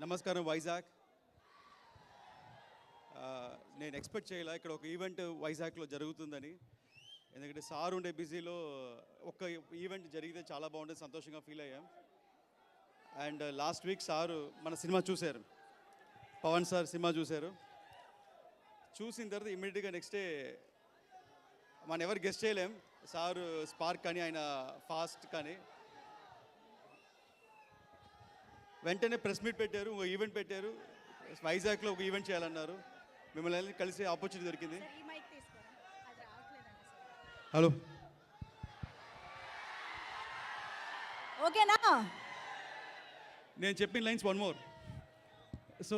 నమస్కారం వైజాగ్. నేను ఎక్స్పెక్ట్ చేయలే ఇక్కడ ఒక ఈవెంట్ వైజాగ్లో జరుగుతుందని. ఎందుకంటే సార్ ఉండే బిజీలో ఒక ఈవెంట్ జరిగితే చాలా బాగుంటుంది, సంతోషంగా ఫీల్ అయ్యాం. అండ్ లాస్ట్ వీక్ సారు మన సినిమా చూశారు, పవన్ సార్ సినిమా చూశారు. చూసిన తర్వాత ఇమ్మీడియట్గా నెక్స్ట్ డే మనం ఎవరు గెస్ట్ చేయలేం, సారు స్పార్క్ కానీ ఆయన ఫాస్ట్ కానీ వెంటనే ప్రెస్ మీట్ పెట్టారు, ఒక ఈవెంట్ పెట్టారు, వైజాగ్లో ఒక ఈవెంట్ చేయాలన్నారు. మిమ్మల్ని కలిసి ఆపర్చునిటీ దొరికింది. హలో, ఓకేనా? నేను చెప్పిన lines one more. So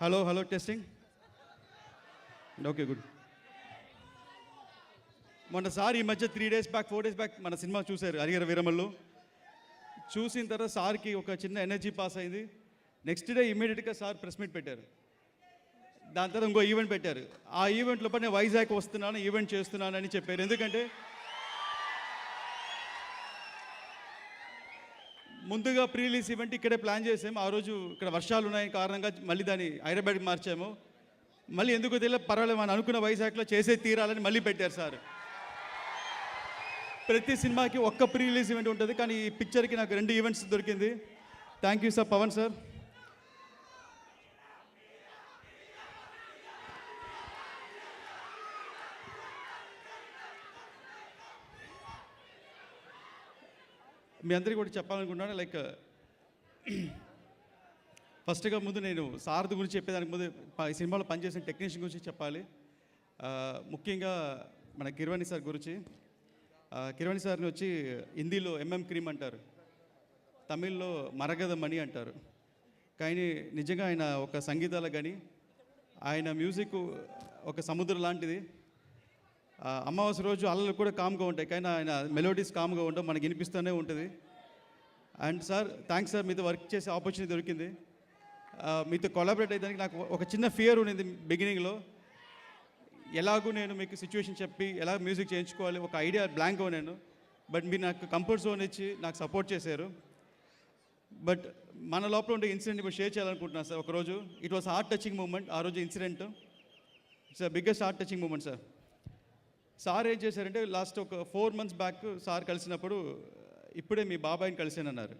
hello hello testing, okay good. మొన్నసారి ఈ మధ్య 3 days బ్యాక్ 4 days బ్యాక్ మన సినిమా చూశారు, హరిహర వీరమల్లు. చూసిన తర్వాత సార్కి ఒక చిన్న ఎనర్జీ పాస్ అయింది. నెక్స్ట్ డే ఇమీడియట్గా సార్ ప్రెస్ మీట్ పెట్టారు. దాని తర్వాత ఇంకో ఈవెంట్ పెట్టారు. ఆ ఈవెంట్లో నేను వైజాగ్ వస్తున్నాను, ఈవెంట్ చేస్తున్నాను అని చెప్పారు. ఎందుకంటే ముందుగా ప్రీ రిలీజ్ ఈవెంట్ ఇక్కడే ప్లాన్ చేసాము. ఆ రోజు ఇక్కడ వర్షాలు ఉన్నాయి కారణంగా మళ్ళీ దాన్ని హైదరాబాద్కి మార్చాము. మళ్ళీ ఎందుకు తెలియదు, పర్వాలేదు మనం అనుకున్న వైజాగ్లో చేసే తీరాలని మళ్ళీ పెట్టారు సార్. ప్రతి సినిమాకి ఒక్క ప్రీ రిలీజ్ ఈవెంట్ ఉంటుంది, కానీ ఈ పిక్చర్కి నాకు 2 ఈవెంట్స్ దొరికింది. Thank you sir, Pawan sir. మీ అందరికీ కూడా చెప్పాలనుకుంటున్నాను, లైక్ ఫస్ట్గా ముందు నేను సారథి గురించి చెప్పేదానికి ముందు ఈ సినిమాలో పనిచేసిన టెక్నీషియన్ గురించి చెప్పాలి. ముఖ్యంగా మన కిరవాణి సార్ గురించి. కిరవాణి సార్ని వచ్చి హిందీలో ఎంఎం క్రీమ్ అంటారు, తమిళ్లో మరగద మణి అంటారు. కానీ నిజంగా ఆయన ఒక సంగీతాలు కానీ ఆయన మ్యూజిక్ ఒక సముద్రం లాంటిది. అమావాస్య రోజు అల్లలు కూడా కామ్గా ఉంటాయి, కానీ ఆయన మెలోడీస్ కామ్గా ఉండవు, మనకి వినిపిస్తూనే ఉంటుంది. అండ్ సార్ థ్యాంక్స్ సార్, మీతో వర్క్ చేసే ఆపర్చునిటీ దొరికింది. మీతో కొలాబరేట్ అయ్యేదానికి నాకు ఒక చిన్న ఫియర్ ఉండేది బిగినింగ్లో. ఎలాగూ నేను మీకు సిచ్యువేషన్ చెప్పి ఎలా మ్యూజిక్ చేయించుకోవాలి ఒక ఐడియా బ్లాంక్ నేను. బట్ మీరు నాకు కంఫర్ట్ జోన్ ఇచ్చి నాకు సపోర్ట్ చేశారు. బట్ మన లోపల ఉండే ఇన్సిడెంట్ ఇప్పుడు షేర్ చేయాలనుకుంటున్నాను సార్. ఒకరోజు it was heart touching moment. ఆ రోజు incident it's biggest heart touching moment sir. Sir ఏం చేశారంటే లాస్ట్ ఒక 4 months బ్యాక్ సార్ కలిసినప్పుడు, ఇప్పుడే మీ బాబాయిని కలిసానన్నారు.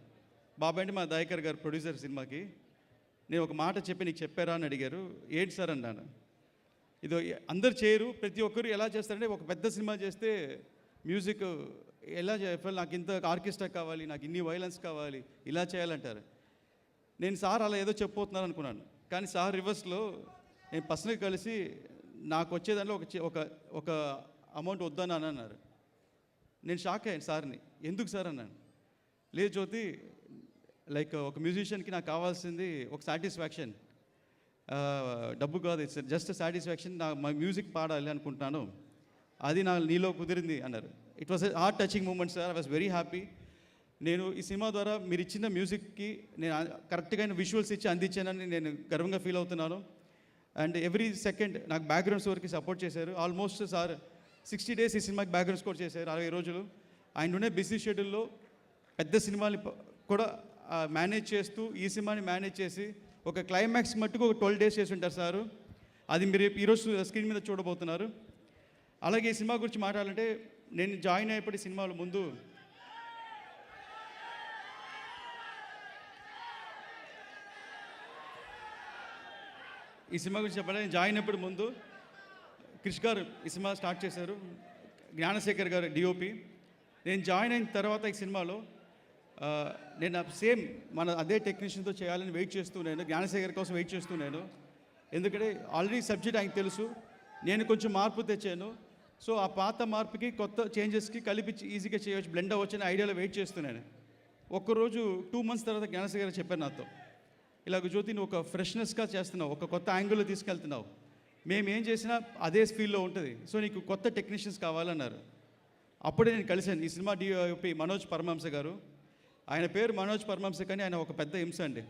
బాబాయ్ అంటే మా దయాకర్ గారు ప్రొడ్యూసర్ సినిమాకి. నేను ఒక మాట చెప్పి నీకు చెప్పారా అని అడిగారు. ఏంటి సార్ అన్నాను. ఇది అందరు చేయరు, ప్రతి ఒక్కరు ఎలా చేస్తారంటే ఒక పెద్ద సినిమా చేస్తే మ్యూజిక్ ఎలా చేయాలి, నాకు ఇంత ఆర్కెస్ట్రా కావాలి, నాకు ఇన్ని వైలెన్స్ కావాలి, ఇలా చేయాలంటారు. నేను సార్ అలా ఏదో చెప్పబోతున్నారు అనుకున్నాను, కానీ సార్ రివర్స్లో నేను పర్సనల్గా కలిసి నాకు వచ్చేదాంట్లో ఒక అమౌంట్ వద్దని అన్నారు. నేను షాక్ అయ్యాను సార్ని. ఎందుకు సార్ అన్నాను. లేదు జ్యోతి, లైక్ ఒక మ్యూజిషియన్కి నాకు కావాల్సింది ఒక సాటిస్ఫాక్షన్, డబ్బు కాదు, ఇట్స్ జస్ట్ సాటిస్ఫాక్షన్. మా మ్యూజిక్ పాడాలి అనుకుంటున్నాను, అది నీలో కుదిరింది అన్నారు. It was heart touching moment sir. I was very happy. నేను ఈ సినిమా ద్వారా మీరు ఇచ్చిన మ్యూజిక్కి నేను కరెక్ట్గా విజువల్స్ ఇచ్చి అందించానని నేను గర్వంగా ఫీల్ అవుతున్నాను. అండ్ ఎవ్రీ సెకండ్ నాకు బ్యాక్గ్రౌండ్ స్కోర్కి సపోర్ట్ చేశారు. ఆల్మోస్ట్ సార్ 60 days ఈ సినిమాకి బ్యాక్గ్రౌండ్ స్కోర్ చేశారు, 60 రోజులు. ఆయన ఉండే బిజీ షెడ్యూల్లో పెద్ద సినిమాని కూడా మేనేజ్ చేస్తూ ఈ సినిమాని మేనేజ్ చేసి ఒక క్లైమాక్స్ మట్టుకు ఒక 12 days చేసి ఉంటారు సారు. అది మీరు ఈరోజు స్క్రీన్ మీద చూడబోతున్నారు. అలాగే ఈ సినిమా గురించి మాట్లాడాలంటే, నేను జాయిన్ అయ్యేప్పటి సినిమాల ముందు ఈ సినిమా గురించి చెప్పాలి. జాయిన్ అయినప్పుడు ముందు క్రిష్ గారు ఈ సినిమా స్టార్ట్ చేశారు, జ్ఞానశేఖర్ గారు డిఓపి. నేను జాయిన్ అయిన తర్వాత ఈ సినిమాలో నేను సేమ్ మన అదే టెక్నీషియన్తో చేయాలని వెయిట్ చేస్తూ నేను జ్ఞానశేఖర్ కోసం వెయిట్ చేస్తూ నేను. ఎందుకంటే ఆల్రెడీ సబ్జెక్ట్ ఆయనకు తెలుసు, నేను కొంచెం మార్పు తెచ్చాను. సో ఆ పాత మార్పుకి కొత్త చేంజెస్కి కలిపి ఈజీగా చేయవచ్చు, బ్లెండ్ అవ్వచ్చు అనే ఐడియాలో వెయిట్ చేస్తున్నాను. ఒక్కరోజు 2 months తర్వాత జ్ఞానశేఖర్ గారు చెప్పారు నాతో, ఇలాగ జ్యోతి నువ్వు ఒక ఫ్రెష్నెస్గా చేస్తున్నావు, ఒక కొత్త యాంగిల్లో తీసుకెళ్తున్నావు, మేము ఏం చేసినా అదే ఫీల్డ్లో ఉంటుంది, సో నీకు కొత్త టెక్నీషియన్స్ కావాలన్నారు. అప్పుడే నేను కలిశాను ఈ సినిమా డిఓపి మనోజ్ పరమహంస గారు. ఆయన పేరు మనోజ్ పరమహంస, కానీ ఆయన ఒక పెద్ద హింస అండి.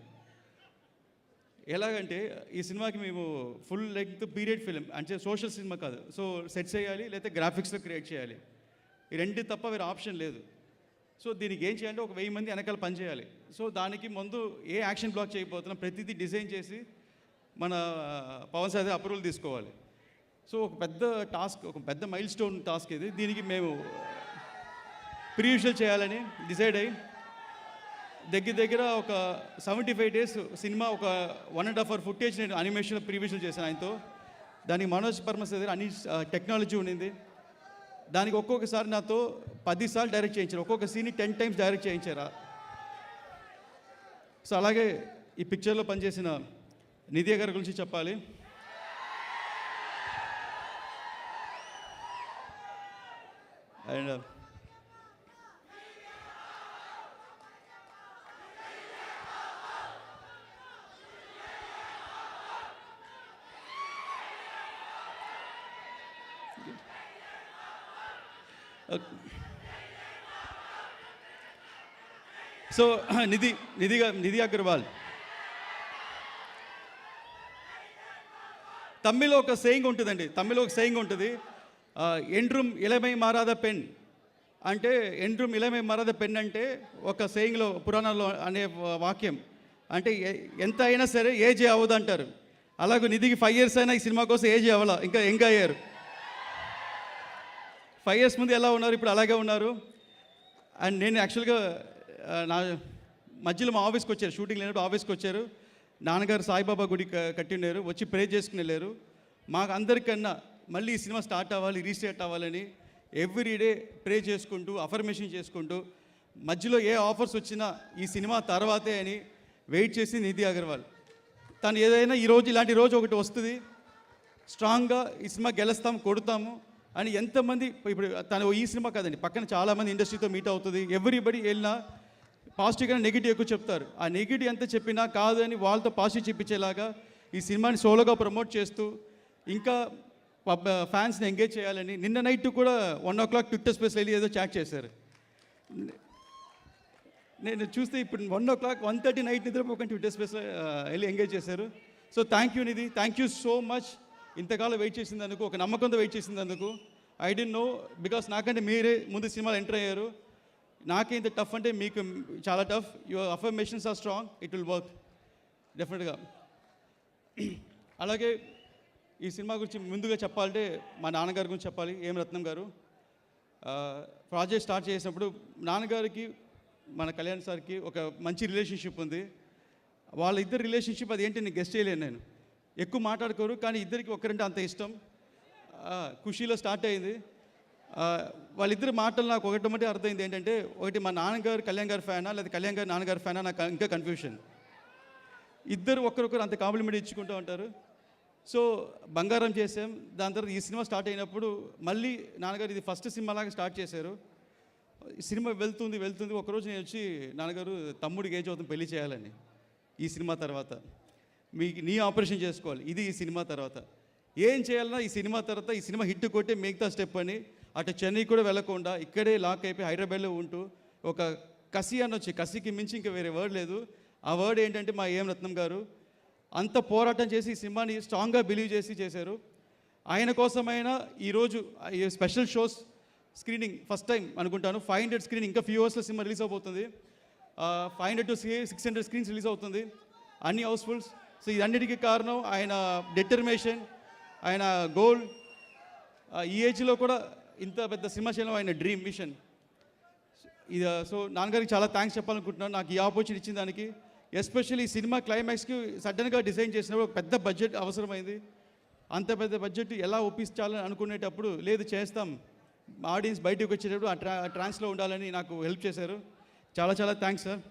ఎలాగంటే ఈ సినిమాకి మేము ఫుల్ లెంగ్త్ పీరియడ్ ఫిలిం అంటే సోషల్ సినిమా కాదు. సో సెట్స్ చేయాలి, లేకపోతే గ్రాఫిక్స్లో క్రియేట్ చేయాలి, ఈ రెండు తప్ప వేరే ఆప్షన్ లేదు. సో దీనికి ఏం చేయాలంటే ఒక 1000 మంది వెనకాల పని చేయాలి. సో దానికి ముందు ఏ యాక్షన్ బ్లాక్ చేయబోతున్నాం ప్రతిదీ డిజైన్ చేసి మన పవన్ సార్ అప్రూవల్ తీసుకోవాలి. సో ఒక పెద్ద టాస్క్, ఒక పెద్ద మైల్ స్టోన్ టాస్క్ ఇది. దీనికి మేము ప్రీ విజువల్ చేయాలని డిసైడ్ అయ్యి దగ్గర ఒక 75 days సినిమా ఒక 1.5 hour ఫుటేజ్ నేను అనిమేషన్ ప్రీ విజువల్ చేశాను ఆయనతో. దానికి మనోజ్ పర్మస్ దగ్గర అన్ని టెక్నాలజీ ఉండింది. దానికి ఒక్కొక్కసారి నాతో 10 సార్లు డైరెక్ట్ చేయించారు, ఒక్కొక్క సీన్ని 10 times డైరెక్ట్ చేయించారా. సో అలాగే ఈ పిక్చర్లో పనిచేసిన నిధి గారి గురించి చెప్పాలి. అండ్ సో నిధి అగర్వాల్ తమిళ్లో ఒక సేయింగ్ ఉంటుందండి. ఎండ్రూమ్ ఇలమై మారాద పెన్ అంటే, ఎండ్రూమ్ ఇలమై మారాద పెన్ అంటే ఒక సేయింగ్లో పురాణాల్లో అనే వాక్యం. అంటే ఎంత అయినా సరే ఏజ్ అవ్వదు అంటారు. అలాగే నిధికి 5 years అయినా ఈ సినిమా కోసం ఏజ్ అవ్వాల, ఇంకా యంగ్ అయ్యారు. 5 years ముందు ఎలా ఉన్నారు, ఇప్పుడు అలాగే ఉన్నారు. అండ్ నేను యాక్చువల్గా నా మధ్యలో మా ఆఫీస్కి వచ్చారు, షూటింగ్ లేనప్పుడు ఆఫీస్కి వచ్చారు. నాన్నగారు సాయిబాబా గుడి కట్టి ఉన్నారు, వచ్చి ప్రే చేసుకుని వెళ్ళారు. మాకు అందరికన్నా మళ్ళీ ఈ సినిమా స్టార్ట్ అవ్వాలి, రీస్టార్ట్ అవ్వాలని ఎవ్రీడే ప్రే చేసుకుంటూ అఫర్మేషన్ చేసుకుంటూ మధ్యలో ఏ ఆఫర్స్ వచ్చినా ఈ సినిమా తర్వాతే అని వెయిట్ చేసి నిధి అగర్వాల్. తను ఏదైనా ఈరోజు ఇలాంటి రోజు ఒకటి వస్తుంది, స్ట్రాంగ్గా ఈ సినిమా గెలుస్తాము, కొడతాము అని ఎంతమంది. ఇప్పుడు తను ఈ సినిమా కాదండి, పక్కన చాలామంది ఇండస్ట్రీతో మీట్ అవుతుంది. ఎవ్రీబడి వెళ్ళినా పాజిటివ్ కానీ నెగిటివ్ ఎక్కువ చెప్తారు. ఆ నెగిటివ్ ఎంత చెప్పినా కాదు అని వాళ్ళతో పాజిటివ్ చెప్పించేలాగా ఈ సినిమాని సోలోగా ప్రమోట్ చేస్తూ ఇంకా ఫ్యాన్స్ని ఎంగేజ్ చేయాలని నిన్న నైట్ కూడా 1 o'clock ట్విట్టర్ స్పేస్లో వెళ్ళి ఏదో చాట్ చేశారు. నేను చూస్తే ఇప్పుడు 1 o'clock 1:30 నైట్ నిద్రపోకుండా ట్విట్టర్ స్పేస్లో వెళ్ళి ఎంగేజ్ చేశారు. So thank you Nidhi, thank you so much. ఇంతకాలం వెయిట్ చేసిందందుకు, ఒక నమ్మకంతో వెయిట్ చేసిందందుకు. ఐ డోంట్ నో, బికాస్ నాకంటే మీరే ముందు సినిమాలు ఎంటర్ అయ్యారు. నాకే ఇంత టఫ్ అంటే మీకు చాలా tough. Your affirmations are strong, it will work డెఫినెట్గా. అలాగే ఈ సినిమా గురించి ముందుగా చెప్పాలంటే మా నాన్నగారి గురించి చెప్పాలి. ఏం రత్నం గారు ప్రాజెక్ట్ స్టార్ట్ చేసినప్పుడు నాన్నగారికి మన కళ్యాణ్ సార్కి ఒక మంచి రిలేషన్షిప్ ఉంది. వాళ్ళిద్దరు రిలేషన్షిప్ అది ఏంటి నేను గెస్ట్ చేయలేను. నేను ఎక్కువ మాట్లాడుకోరు, కానీ ఇద్దరికి ఒకరంటే అంత ఇష్టం. ఖుషీలో స్టార్ట్ అయింది. వాళ్ళిద్దరు మాటలు నాకు ఒకటి అర్థమైంది ఏంటంటే, ఒకటి మా నాన్నగారు కళ్యాణ్ గారి ఫ్యానా లేదా కళ్యాణ్ గారు నాన్నగారి ఫ్యానా, నాకు ఇంకా కన్ఫ్యూషన్. ఇద్దరు ఒకరొకరు అంత కాంప్లిమెంట్ ఇచ్చుకుంటూ ఉంటారు. సో బంగారం చేసాం. దాని తర్వాత ఈ సినిమా స్టార్ట్ అయినప్పుడు మళ్ళీ నాన్నగారు ఇది ఫస్ట్ సినిమా లాగా స్టార్ట్ చేశారు. ఈ సినిమా వెళ్తుంది. ఒకరోజు నేను వచ్చి, నాన్నగారు తమ్ముడికి ఏజ్ అవుతుంది, పెళ్లి చేయాలని ఈ సినిమా తర్వాత, నీ ఆపరేషన్ చేసుకోవాలి, ఇది ఈ సినిమా తర్వాత ఏం చేయాలన్నా ఈ సినిమా తర్వాత, ఈ సినిమా హిట్ కొట్టే మిగతా స్టెప్ అని అటు చెన్నై కూడా వెళ్ళకుండా ఇక్కడే లాక్ అయిపోయి హైదరాబాద్లో ఉంటూ ఒక కసి అనొచ్చి, కసికి మించి ఇంకా వేరే వర్డ్ లేదు. ఆ వర్డ్ ఏంటంటే మా ఏం రత్నం గారు అంత పోరాటం చేసి ఈ సినిమాని స్ట్రాంగ్గా బిలీవ్ చేసి చేశారు. ఆయన కోసమైనా ఈరోజు ఈ special shows screening first time అనుకుంటాను. 500 స్క్రీనింగ్, ఇంకా ఫ్యూ అవర్స్లో సినిమా రిలీజ్ అవబోతుంది. 500 to 600 స్క్రీన్స్ రిలీజ్ అవుతుంది, అన్ని హౌస్ఫుల్స్. సో ఇదన్నిటికీ కారణం ఆయన డెటర్మినేషన్, ఆయన గోల్. ఈ ఏజ్లో కూడా ఇంత పెద్ద సినిమా చేయడం ఆయన డ్రీమ్ మిషన్. ఇది సో నాన్నగారికి చాలా థ్యాంక్స్ చెప్పాలనుకుంటున్నాను నాకు ఈ ఆపర్చునిటీ ఇచ్చిన దానికి. ఎస్పెషల్లీ ఈ సినిమా క్లైమాక్స్కి సడన్గా డిజైన్ చేసినప్పుడు ఒక పెద్ద బడ్జెట్ అవసరమైంది. అంత పెద్ద బడ్జెట్ ఎలా ఒప్పించాలని అనుకునేటప్పుడు లేదు చేస్తాం, ఆడియన్స్ బయటకు వచ్చేటప్పుడు ఆ ట్రాన్స్లో ఉండాలని నాకు హెల్ప్ చేశారు. చాలా చాలా థ్యాంక్స్ సార్.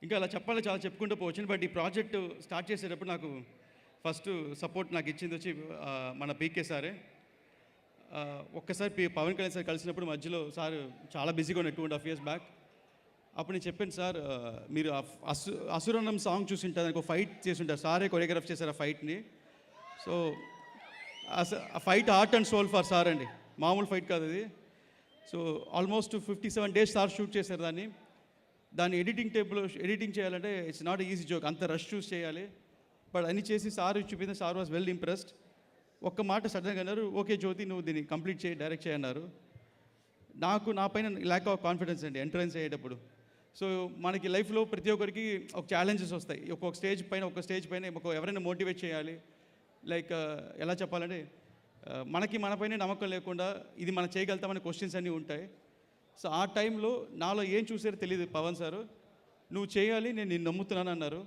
ఇంకా అలా చాలా చెప్పుకుంటూ పోవచ్చు. బట్ ఈ ప్రాజెక్టు స్టార్ట్ చేసేటప్పుడు నాకు ఫస్ట్ సపోర్ట్ నాకు ఇచ్చింది వచ్చి మన పీకే సారే. ఒక్కసారి పవన్ కళ్యాణ్ సార్ కలిసినప్పుడు మధ్యలో సార్ చాలా బిజీగా ఉన్న 2.5 years బ్యాక్. అప్పుడు నేను చెప్పాను సార్, మీరు అసురన్నం సాంగ్ చూసింటారు, దానికి ఒక ఫైట్ చేసి ఉంటారు, సారే కొరియోగ్రాఫ్ చేశారు ఆ ఫైట్ని. సో ఆ fight heart and soul for sir అండి, మామూలు ఫైట్ కాదు అది. So almost 57 days sir shoot చేశారు దాన్ని ఎడిటింగ్ చేయాలంటే ఇట్స్ నాట్ ఈజీ జోక్, అంత రష్ చూస్ చేయాలి. బట్ అన్ని చేసి సార్ చూపింది, సార్ వాజ్ వెల్ ఇంప్రెస్డ్. ఒక్క మాట సడన్గా అన్నారు, ఓకే జ్యోతి నువ్వు దీన్ని కంప్లీట్ చేయి, డైరెక్ట్ చేయన్నారు. నా పైన ల్యాక్ ఆఫ్ కాన్ఫిడెన్స్ అండి ఎంట్రన్స్ అయ్యేటప్పుడు. సో మనకి లైఫ్లో ప్రతి ఒక్కరికి ఒక ఛాలెంజెస్ వస్తాయి. ఒక్కొక్క స్టేజ్ పైన ఎవరైనా మోటివేట్ చేయాలి. లైక్ ఎలా చెప్పాలంటే మనకి మన పైన నమ్మకం లేకుండా ఇది మనం చేయగలుగుతామనే క్వశ్చన్స్ అన్నీ ఉంటాయి. సో ఆ టైంలో నాలో ఏం చూసారో తెలియదు పవన్ సారు, నువ్వు చేయాలి, నేను నిన్ను నమ్ముతున్నాను అన్నారు.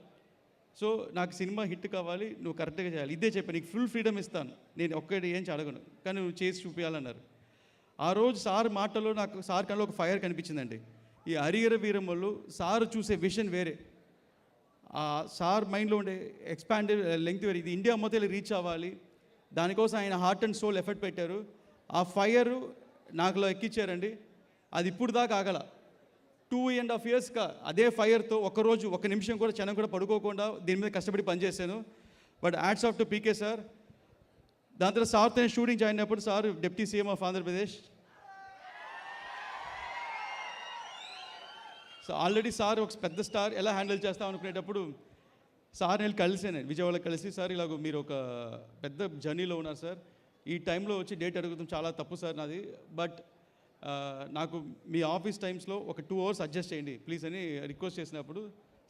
సో నాకు సినిమా హిట్ కావాలి, నువ్వు కరెక్ట్గా చేయాలి, ఇదే చెప్పాను, నీకు ఫుల్ ఫ్రీడమ్ ఇస్తాను, నేను ఒక్కటి ఏం అడగను, కానీ నువ్వు చేసి చూపించాలన్నారు. ఆ రోజు సార్ మాటలో నాకు సార్ కన్నా ఒక ఫైర్ కనిపించిందండి. ఈ హరిహర వీరమ్మలు సార్ చూసే విషన్ వేరే, ఆ సార్ మైండ్లో ఉండే ఎక్స్పాండెడ్ లెంగ్త్ వేరే. ఇది ఇండియా మొత్తం రీచ్ అవ్వాలి, దానికోసం ఆయన హార్ట్ అండ్ సోల్ ఎఫర్ట్ పెట్టారు. ఆ ఫైర్ నాకులో ఎక్కించారండి. అది ఇప్పుడు దాకా ఆగల. 2.5 yearsగా అదే ఫైర్తో ఒక్కరోజు ఒక్క నిమిషం కూడా క్షణం కూడా పడుకోకుండా దీని మీద కష్టపడి పనిచేశాను. But ads off to PK sir. దాని తర్వాత సార్తో షూటింగ్ జాయిన్ అయినప్పుడు sir deputy CM of Andhra Pradesh. So already sir ఒక పెద్ద స్టార్ ఎలా హ్యాండిల్ చేస్తాం అనుకునేటప్పుడు సార్ నేను కలిసాను, విజయవాడలో కలిసి, సార్ ఇలాగ మీరు ఒక పెద్ద జర్నీలో ఉన్నారు సార్, ఈ టైంలో వచ్చి డేట్ అడుగుతాం చాలా తప్పు సార్ నాది, బట్ నాకు మీ ఆఫీస్ టైమ్స్లో ఒక 2 hours అడ్జస్ట్ చేయండి ప్లీజ్ అని రిక్వెస్ట్ చేసినప్పుడు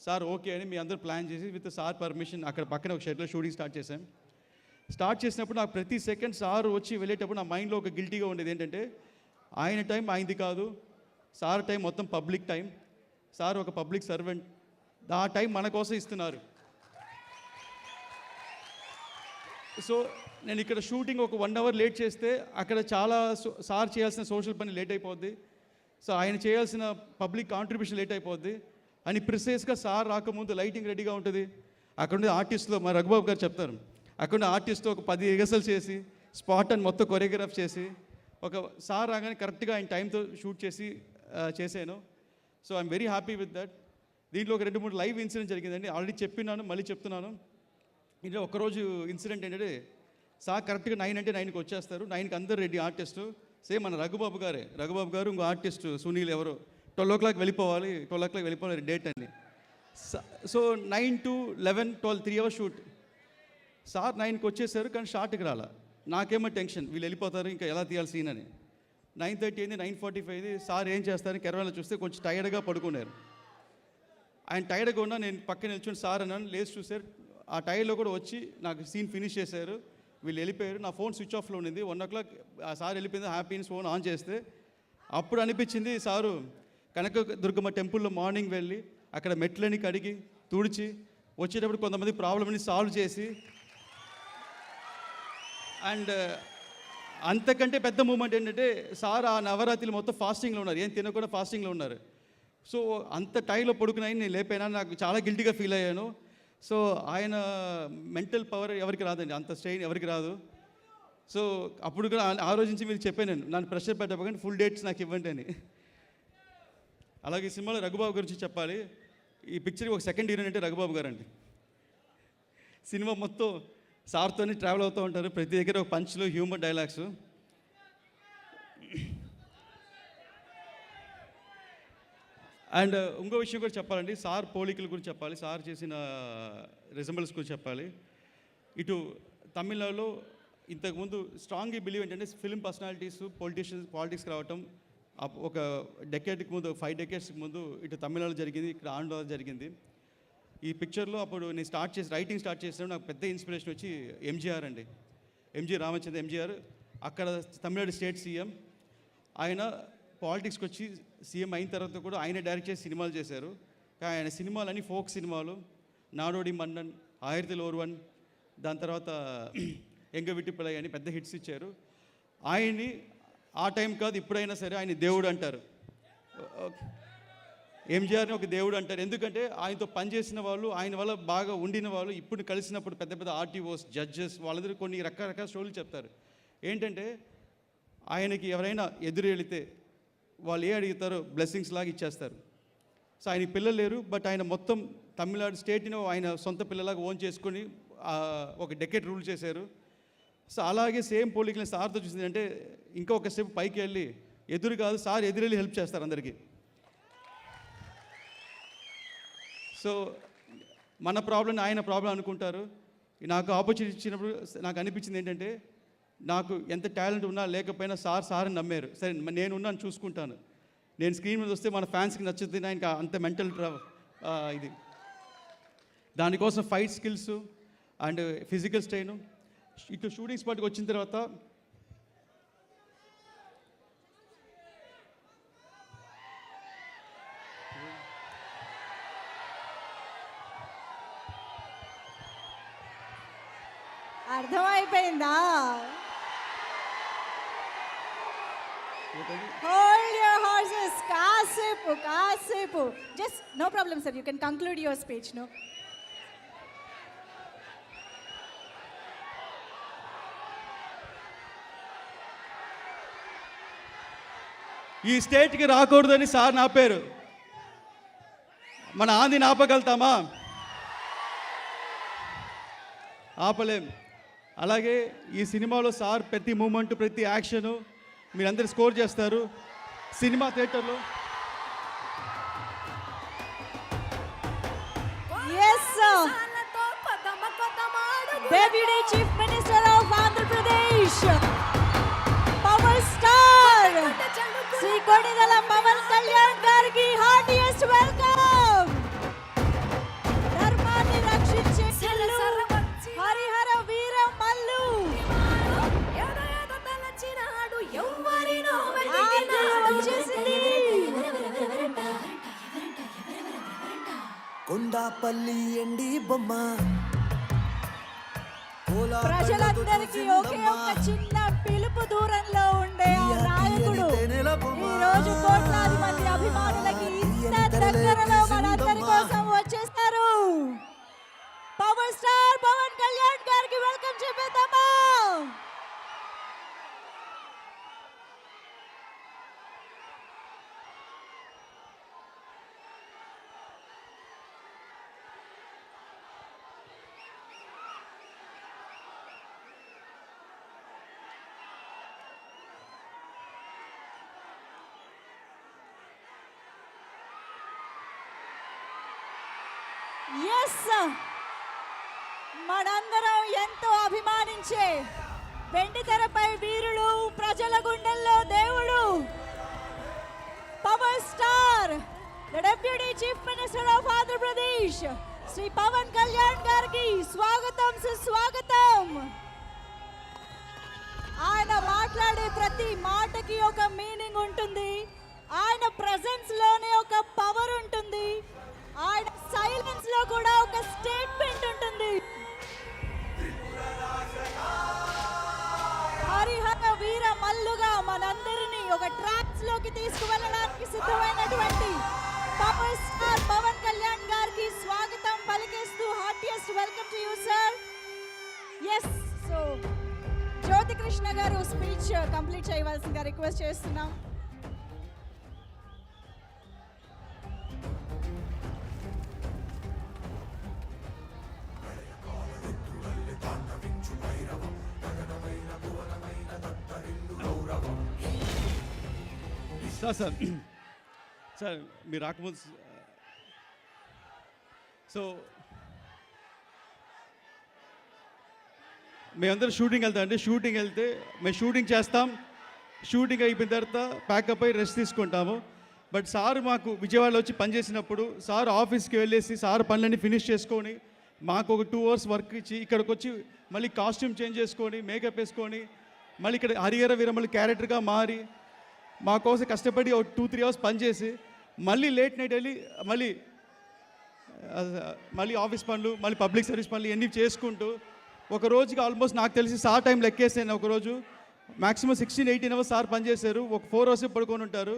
సార్ ఓకే అని మీ అందరూ ప్లాన్ చేసి విత్ సార్ పర్మిషన్ అక్కడ పక్కన ఒక షెడ్లో షూటింగ్ స్టార్ట్ చేశాం. స్టార్ట్ చేసినప్పుడు నాకు ప్రతి సెకండ్ సార్ వచ్చి వెళ్ళేటప్పుడు నా మైండ్లో ఒక గిల్టీగా ఉండేది ఏంటంటే, ఆయన టైం ఆయనది కాదు, సార్ టైం మొత్తం పబ్లిక్ టైం, సార్ ఒక పబ్లిక్ సర్వెంట్, ఆ టైం మన కోసం ఇస్తున్నారు. సో నేను ఇక్కడ షూటింగ్ ఒక 1 hour లేట్ చేస్తే అక్కడ చాలా సార్ చేయాల్సిన సోషల్ పని లేట్ అయిపోద్ది, సో ఆయన చేయాల్సిన పబ్లిక్ కాంట్రిబ్యూషన్ లేట్ అయిపోద్ది అని ప్రిసైజ్గా సార్ రాకముందు లైటింగ్ రెడీగా ఉంటుంది. అక్కడ ఉండే ఆర్టిస్ట్లో మా రఘుబాబు గారు చెప్తారు, అక్కడ ఆర్టిస్ట్తో ఒక 10 రిహర్సల్ చేసి స్పాట్ అని మొత్తం కొరియోగ్రాఫ్ చేసి ఒక సార్ రాగానే కరెక్ట్గా ఆయన టైంతో షూట్ చేసి చేశాను. So I'm very happy with that. దీంట్లో ఒక 2-3 లైవ్ ఇన్సిడెంట్ జరిగిందండి, ఆల్రెడీ చెప్పినాను మళ్ళీ చెప్తున్నాను. ఇందులో ఒకరోజు ఇన్సిడెంట్ ఏంటంటే, సార్ కరెక్ట్గా 9 అంటే 9కి వచ్చేస్తారు, 9కి అందరు రెడీ ఆర్టిస్టు, సేమ్ మన రఘుబాబు గారు ఇంకో ఆర్టిస్టు సునీల్ ఎవరో 12 o'clock వెళ్ళిపోవాలి డేట్ అని. So 9 to 11, 12 3 hours shoot. Sir 9కి వచ్చేసారు కానీ షార్ట్కి రాలా. నాకేమో టెన్షన్, వీళ్ళు వెళ్ళిపోతారు ఇంకా ఎలా తీయాలి సీన్ అని. 9:30 అయింది, 9:45 సార్ ఏం చేస్తారు కెరవాలో చూస్తే కొంచెం టైర్డ్గా పడుకున్నారు. ఆయన టైర్డ్గా ఉన్నా నేను పక్కన నిల్చుని సార్ అన్నాను, లేచి చూసారు ఆ టైర్లో కూడా వచ్చి నాకు సీన్ ఫినిష్ చేశారు. వీళ్ళు వెళ్ళిపోయారు, నా ఫోన్ స్విచ్ ఆఫ్లో ఉండింది. 1 o'clock ఆ సార్ వెళ్ళిపోయింది, హ్యాపీ ఫోన్ ఆన్ చేస్తే అప్పుడు అనిపించింది సారు కనకదుర్గమ్మ టెంపుల్లో మార్నింగ్ వెళ్ళి అక్కడ మెట్లని కడిగి తుడిచి వచ్చేటప్పుడు కొంతమంది ప్రాబ్లమ్ని సాల్వ్ చేసి, అండ్ అంతకంటే పెద్ద మూమెంట్ ఏంటంటే సార్ ఆ నవరాత్రులు మొత్తం ఫాస్టింగ్లో ఉన్నారు, ఏం తినకుండా ఫాస్టింగ్లో ఉన్నారు. సో అంత టైంలో పడుకున్నాయి నేను లేపాను, నాకు చాలా గిల్టీగా ఫీల్ అయ్యాను. సో ఆయన మెంటల్ పవర్ ఎవరికి రాదండి, అంత స్ట్రెయిన్ ఎవరికి రాదు. సో అప్పుడు కూడా ఆ రోజు నుంచి మీరు చెప్పాను, నన్ను ప్రెషర్ పెట్టకపోతే ఫుల్ డేట్స్ నాకు ఇవ్వండి అని. అలాగే ఈ సినిమాలో రఘుబాబు గురించి చెప్పాలి. ఈ పిక్చర్కి ఒక సెకండ్ హీరోయిన్ అంటే రఘుబాబు గారు అండి. సినిమా మొత్తం సార్తోనే ట్రావెల్ అవుతూ ఉంటారు, ప్రతి దగ్గర ఒక పంచ్లు హ్యూమర్ డైలాగ్స్. అండ్ ఇంకో విషయం కూడా చెప్పాలండి, సార్ పోలికల గురించి చెప్పాలి, సార్ చేసిన రిజంబల్స్ గురించి చెప్పాలి. ఇటు తమిళనాడులో ఇంతకుముందు స్ట్రాంగ్గా బిలీవ్ ఏంటంటే ఫిల్మ్ పర్సనాలిటీస్ పాలిటిక్స్కి రావటం ఒక డెకేడ్కి ముందు 5 decades ముందు ఇటు తమిళనాడు జరిగింది, ఇక్కడ ఆంధ్ర జరిగింది. ఈ పిక్చర్లో అప్పుడు నేను రైటింగ్ స్టార్ట్ చేసినప్పుడు నాకు పెద్ద ఇన్స్పిరేషన్ వచ్చి ఎంజీఆర్ అండి, రామచంద్ర ఎంజీఆర్. అక్కడ తమిళనాడు స్టేట్ సీఎం. ఆయన పాలిటిక్స్కి వచ్చి సీఎం అయిన తర్వాత కూడా ఆయన డైరెక్ట్ చేసి సినిమాలు చేశారు. కానీ ఆయన సినిమాలన్నీ ఫోక్ సినిమాలు, నాడోడి మన్నన్, ఆయిరతిల్ ఓర్వన్, దాని తర్వాత ఎంగ విట్టిపిల్లై అని పెద్ద హిట్స్ ఇచ్చారు. ఆయన్ని ఆ టైం కాదు ఇప్పుడైనా సరే ఆయన దేవుడు అంటారు, ఎంజీఆర్ని ఒక దేవుడు అంటారు. ఎందుకంటే ఆయనతో పనిచేసిన వాళ్ళు, ఆయన వల్ల బాగా ఉండిన వాళ్ళు ఇప్పుడు కలిసినప్పుడు పెద్ద పెద్ద ఆర్టీఓస్, జడ్జెస్ వాళ్ళందరూ కొన్ని రకరకాల స్టోరీలు చెప్తారు. ఏంటంటే ఆయనకి ఎవరైనా ఎదురు వెళితే వాళ్ళు ఏ అడుగుతారో బ్లెస్సింగ్స్ లాగా ఇచ్చేస్తారు. సో ఆయనకి పిల్లలు లేరు, బట్ ఆయన మొత్తం తమిళనాడు స్టేట్ని ఆయన సొంత పిల్లలాగా ఓన్ చేసుకొని ఒక డెకేడ్ రూల్ చేశారు. సో అలాగే సేమ్ పోలికల్ని సార్తో చూసింది అంటే ఇంకా ఒక స్టెప్ పైకి వెళ్ళి ఎదురు కాదు సార్ ఎదురెళ్ళి హెల్ప్ చేస్తారు అందరికీ. సో మన ప్రాబ్లం ఆయన ప్రాబ్లం అనుకుంటారు. నాకు ఆపర్చునిటీ ఇచ్చినప్పుడు నాకు అనిపించింది ఏంటంటే నాకు ఎంత టాలెంట్ ఉన్నా లేకపోయినా సార్ నమ్మారు. సరే నేను ఉన్నాను, చూసుకుంటాను. నేను స్క్రీన్ మీద వస్తే మన ఫ్యాన్స్కి నచ్చుతుంది, ఇంకా అంత మెంటల్ ఇది. దానికోసం fight skills and physical strain. ఇటు షూటింగ్ స్పాట్కి వచ్చిన తర్వాత అర్థమైపోయిందా? Hold your horses. కాసేపు. Just no problem, sir. You can conclude your speech, no? ఈ స్టేట్కి రాకూడదని సార్ ఆపారు. మన ఆంధ్రని ఆపగలుగుతామా? ఆపలేం. అలాగే ఈ సినిమాలో సార్ ప్రతి మూమెంట్, ప్రతి యాక్షను మీరందరూ స్కోర్ చేస్తారు. సినిమా థియేటర్లో Yes, sir. Deputy Chief Minister of Andhra Pradesh, Power Star, Sri Kodidala Pavan Kalyan Gargi, heartiest welcome. ధర్మాన్ని రక్షించే హరిహర వీర మల్లు వచ్చేసింది. కొండాపల్లి ఎండి బొమ్మ ప్రజలందరికీ ఒకే ఒక చిన్న పిలుపు దూరంలో ఉండే ఆ నాయకుడు ఈ రోజు కోట్లాది మంది అభిమానులకి ఇంత దగ్గరలో మనందరి కోసం వచ్చేస్తారు. పవర్ స్టార్ పవన్ కళ్యాణ్ గారికి వెల్కమ్ చెప్పేద్దామా? ఎస్, మనందరం ఎంతో అభిమానించే వెండితెరపై వీరుడు, ప్రజల గుండెల్లో దేవుడు, power star, the deputy chief minister of Andhra Pradesh Shri Pawan Kalyan గారికి స్వాగతం, సుస్వాగతం. ఆయన మాట్లాడే ప్రతి మాటకి ఒక మీనింగ్ ఉంటుంది. ఆయన ప్రెజెన్స్ లోనే ఒక పవర్ ఉంటుంది. ఆయన సైలెన్స్ లో కూడా ఒక స్టేట్మెంట్ ఉంటుంది. హరిహర వీర మల్లుగా మనందరినీ ఒక ట్రాక్స్ లోకి తీసుకువెళ్ళడానికి సిద్ధమైనటువంటి పవర్ స్టార్ పవన్ కళ్యాణ్ గారికి స్వాగతం పలికేస్తూ heartiest welcome to you sir. Yes, so Jyothi Krishna గారు స్పీచ్ కంప్లీట్ చేయవలసిందిగా రిక్వెస్ట్ చేస్తున్నాం. సార్ మీరు రాకముందు సో మేమందరం షూటింగ్ వెళ్తామండి. షూటింగ్ వెళ్తే మేము షూటింగ్ చేస్తాం. షూటింగ్ అయిపోయిన తర్వాత ప్యాకప్ అయ్యి రెస్ట్ తీసుకుంటాము. బట్ సార్ మాకు విజయవాడలో వచ్చి పనిచేసినప్పుడు సార్ ఆఫీస్కి వెళ్ళేసి సార్ పనులన్నీ ఫినిష్ చేసుకొని మాకు ఒక 2 hours వర్క్ ఇచ్చి ఇక్కడికి వచ్చి మళ్ళీ కాస్ట్యూమ్ చేంజ్ చేసుకొని మేకప్ వేసుకొని మళ్ళీ ఇక్కడ హరిహర వీరమల్లు క్యారెక్టర్గా మారి మా కోసం కష్టపడి ఒక 2-3 hours పనిచేసి మళ్ళీ లేట్ నైట్ వెళ్ళి మళ్ళీ ఆఫీస్ పనులు, మళ్ళీ పబ్లిక్ సర్వీస్ పనులు ఇవన్నీ చేసుకుంటూ ఒక రోజుకి ఆల్మోస్ట్ నాకు తెలిసి సార్ టైం లెక్కేసాను. ఒకరోజు మ్యాక్సిమం 16-18 hours సార్ పనిచేశారు. ఒక 4 hours పడుకొని ఉంటారు.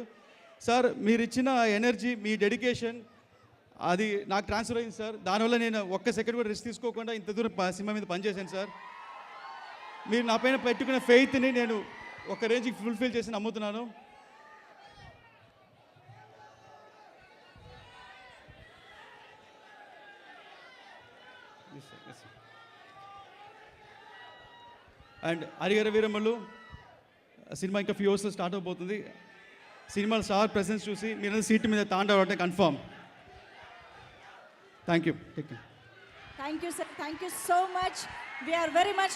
సార్ మీరు ఇచ్చిన ఎనర్జీ, మీ డెడికేషన్ అది నాకు ట్రాన్స్ఫర్ అయింది సార్. దానివల్ల నేను ఒక్క సెకండ్ కూడా రెస్ట్ తీసుకోకుండా ఇంత దూరం సినిమా మీద పనిచేశాను సార్. మీరు నా పైన పెట్టుకున్న ఫెయిత్ని నేను ఒక రేంజ్కి ఫుల్ఫిల్ చేసి నమ్ముతున్నాను. అండ్ హరిహర వీరమల్లు సినిమా ఇంకా ఫ్యూ అవర్స్లో స్టార్ట్ అవబోతుంది. సినిమాలో స్టార్ ప్రెసెన్స్ చూసి మీరు సీట్ మీద తాండవంటే confirm. Thank you. Thank you, sir. Thank you so much. We are very much